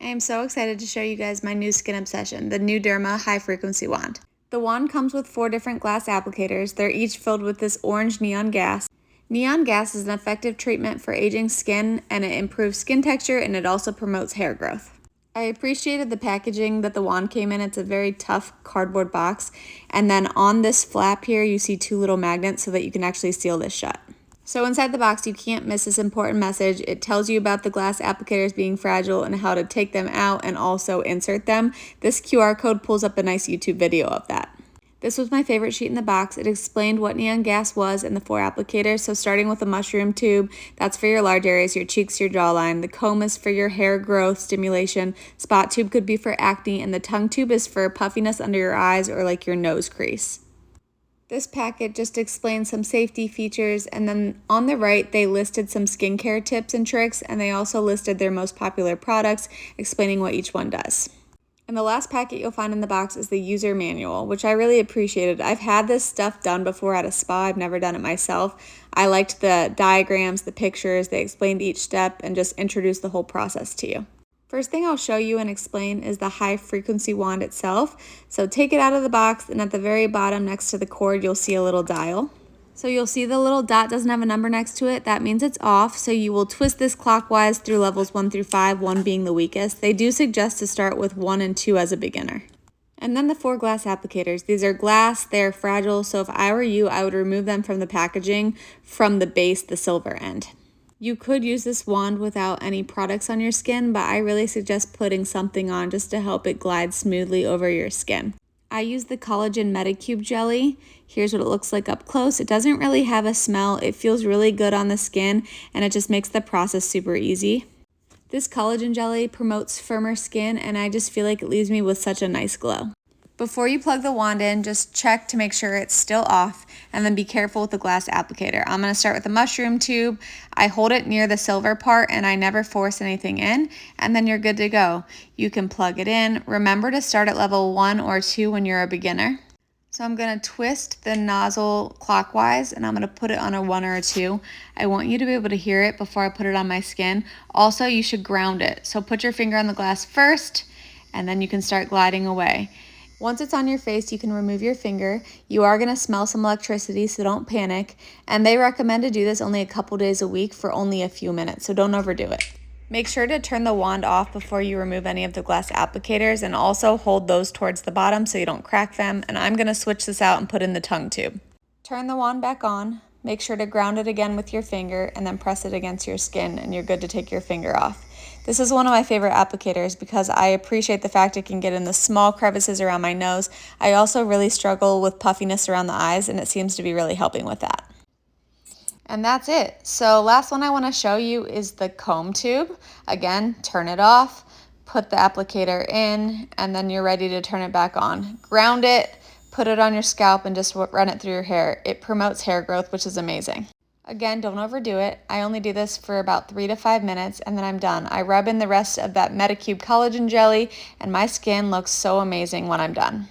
I am so excited to show you guys my new skin obsession, the NuDerma High Frequency Wand. The wand comes with 4 different glass applicators. They're each filled with this orange neon gas. Neon gas is an effective treatment for aging skin, and it improves skin texture and it also promotes hair growth. I appreciated the packaging that the wand came in. It's a very tough cardboard box, and then on this flap here you see 2 little magnets so that you can actually seal this shut. So inside the box, you can't miss this important message. It tells you about the glass applicators being fragile and how to take them out and also insert them. This QR code pulls up a nice YouTube video of that. This was my favorite sheet in the box. It explained what neon gas was and the 4 applicators. So starting with the mushroom tube, that's for your large areas, your cheeks, your jawline. The comb is for your hair growth stimulation. Spot tube could be for acne, and the tongue tube is for puffiness under your eyes or like your nose crease. This packet just explains some safety features, and then on the right they listed some skincare tips and tricks, and they also listed their most popular products, explaining what each one does. And the last packet you'll find in the box is the user manual, which I really appreciated. I've had this stuff done before at a spa. I've never done it myself. I liked the diagrams, the pictures, they explained each step and just introduced the whole process to you. First thing I'll show you and explain is the high frequency wand itself. So take it out of the box, and at the very bottom next to the cord you'll see a little dial. So you'll see the little dot doesn't have a number next to it. That means it's off. So you will twist this clockwise through levels 1 through 5, 1 being the weakest. They do suggest to start with 1 and 2 as a beginner. And then the 4 glass applicators. These are glass, they're fragile, so if I were you, I would remove them from the packaging from the base, the silver end. You could use this wand without any products on your skin, but I really suggest putting something on just to help it glide smoothly over your skin. I use the Collagen Medicube jelly. Here's what it looks like up close. It doesn't really have a smell. It feels really good on the skin, and it just makes the process super easy. This collagen jelly promotes firmer skin, and I just feel like it leaves me with such a nice glow. Before you plug the wand in, just check to make sure it's still off, and then be careful with the glass applicator. I'm going to start with the mushroom tube. I hold it near the silver part and I never force anything in, and then you're good to go. You can plug it in. Remember to start at level 1 or 2 when you're a beginner. So I'm going to twist the nozzle clockwise, and I'm going to put it on a 1 or a 2. I want you to be able to hear it before I put it on my skin. Also, you should ground it. So put your finger on the glass first, and then you can start gliding away. Once it's on your face, you can remove your finger. You are going to smell some electricity, so don't panic. And they recommend to do this only a couple days a week for only a few minutes, so don't overdo it. Make sure to turn the wand off before you remove any of the glass applicators, and also hold those towards the bottom so you don't crack them. And I'm going to switch this out and put in the tongue tube. Turn the wand back on. Make sure to ground it again with your finger and then press it against your skin, and you're good to take your finger off. This is one of my favorite applicators because I appreciate the fact it can get in the small crevices around my nose. I also really struggle with puffiness around the eyes, and it seems to be really helping with that. And that's it. So last one I want to show you is the comb tube. Again, turn it off, put the applicator in, and then you're ready to turn it back on. Ground it, put it on your scalp, and just run it through your hair. It promotes hair growth, which is amazing. Again, don't overdo it. I only do this for about 3 to 5 minutes, and then I'm done. I rub in the rest of that Medicube collagen jelly, and my skin looks so amazing when I'm done.